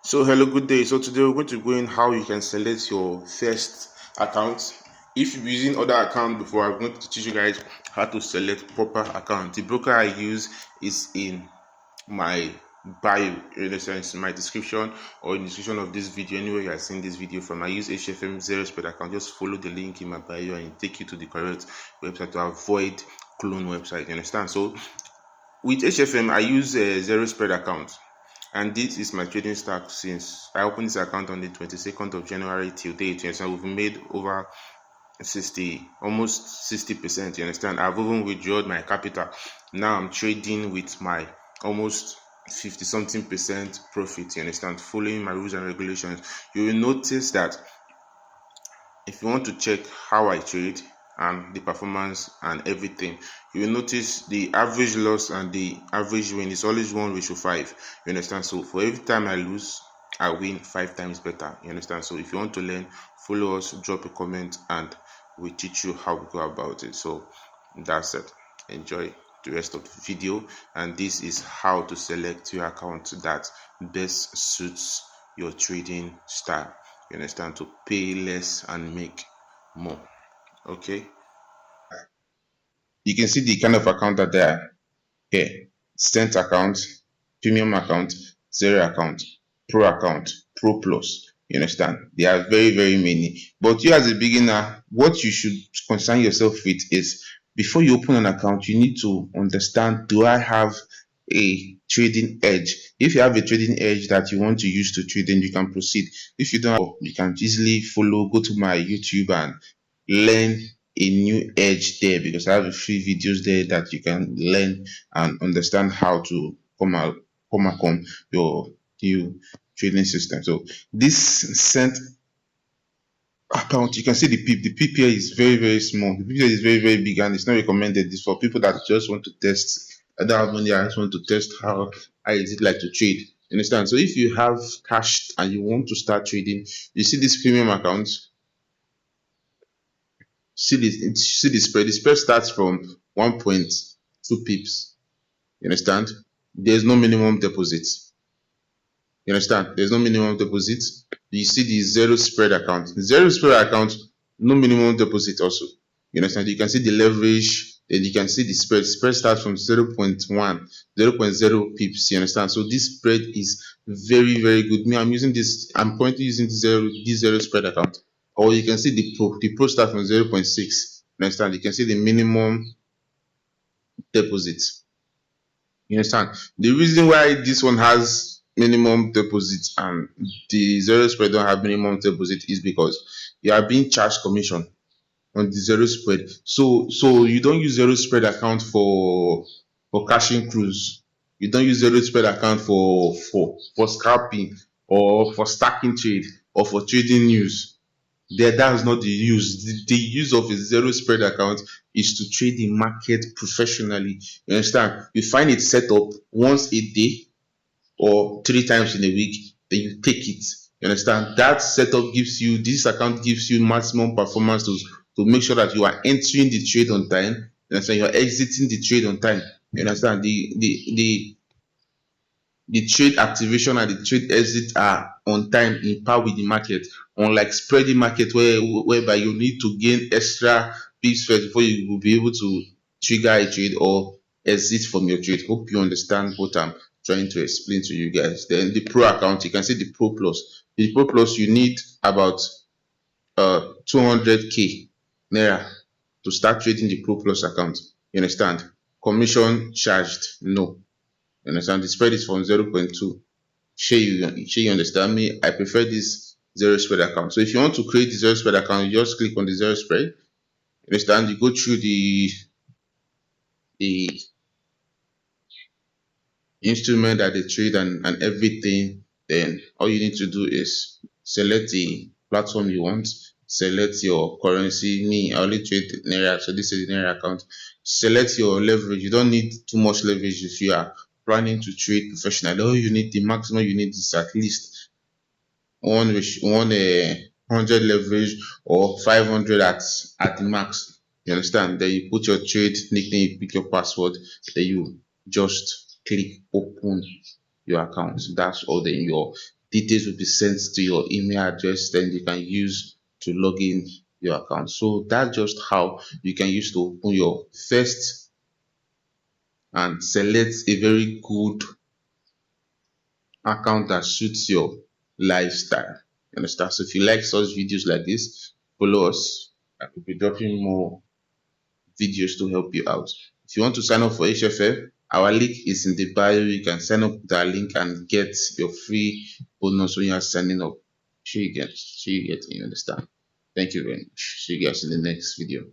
So hello, good day. So today we're going to go in how you can select your first account. If you've been using other account before, I'm going to teach you guys how to select proper account. The broker I use is in my bio, in the sense my description or in the description of this video. Anywhere you are seeing this video from, I use HFM zero spread account. Just follow the link in my bio and it take you to the correct website to avoid clone website. You understand? So with HFM, I use a zero spread account, and this is my trading stack since I opened this account on the 22nd of January till date. You understand? We've made over 60, almost 60%. You understand? I've even withdrawn my capital. Now I'm trading with my almost 50 something percent profit. You understand? Following my rules and regulations. You will notice that if you want to check how I trade and the performance and everything, you will notice the average loss and the average win is always 1:5. You understand? So for every time I lose, I win 5 times better. You understand? So if you want to learn, follow us, drop a comment, and we teach you how we go about it. So that's it. Enjoy the rest of the video, and this is how to select your account that best suits your trading style. You understand? To pay less and make more. Okay, you can see the kind of account that they are here: cent account, premium account, zero account, pro account, pro plus. You understand? There are very many, but you as a beginner, what you should concern yourself with is, before you open an account, you need to understand, do I have a trading edge? If you have a trading edge that you want to use to trade, then you can proceed. If you don't have, you can easily go to my YouTube and learn a new edge there, because I have a few videos there that you can learn and understand how to come your new trading system. So this cent account, you can see the PIP here is very small. The PIP here is very big, and it's not recommended. It's for people that just want to test. I don't have money, I just want to test how is it like to trade. You understand? So if you have cash and you want to start trading, you see this premium account. See the spread. The spread starts from 1.2 pips. You understand? There's no minimum deposit. You understand? There's no minimum deposit. You see the zero spread account. The zero spread account, no minimum deposit also. You understand? You can see the leverage, and you can see the spread. Spread starts from 0.1, 0.0 pips. You understand? So this spread is very good. Me, I'm using this. I'm currently using this zero spread account. Or you can see the pro. The pro starts from 0.6. You understand? You can see the minimum deposit. You understand? The reason why this one has minimum deposit and the zero spread don't have minimum deposit is because you are being charged commission on the zero spread. So you don't use zero spread account for cashing cruise. You don't use zero spread account for scalping or for stacking trade or for trading news. That's not the use. The use of a zero spread account is to trade the market professionally. You understand? You find it set up once a day or 3 times in a week, then you take it. You understand? That setup gives you, this account gives you maximum performance to make sure that you are entering the trade on time. You understand? You are exiting the trade on time. You understand? The trade activation and the trade exit are on time, in par with the market, unlike spreading market whereby you need to gain extra pips first before you will be able to trigger a trade or exit from your trade. Hope you understand what I'm trying to explain to you guys. Then the pro account, you can see the pro plus. The pro plus, you need about 200k naira to start trading the pro plus account. You understand? Commission charged? No. You understand? The spread is from 0.2. Sure you understand me? I prefer this zero spread account. So if you want to create the zero spread account, you just click on the zero spread. You understand? You go through the instrument that they trade and everything. Then all you need to do is select the platform you want, select your currency. Me, I only trade naira, so this is the naira account. Select your leverage. You don't need too much leverage if you are planning to trade professionally. All you need, the maximum you need is at least one 100 leverage or 500 at the max. You understand? Then you put your trade nickname, you pick your password, then you just click open your account. That's all. Then details will be sent to your email address, then you can use to log in your account. So that's just how you can use to open your first and select a very good account that suits your lifestyle. You understand? So if you like such videos like this, follow us. I will be dropping more videos to help you out. If you want to sign up for HFM, our link is in the bio. You can sign up with our link and get your free bonus when you are signing up. Sure you get, you understand. Thank you very much. See you guys in the next video.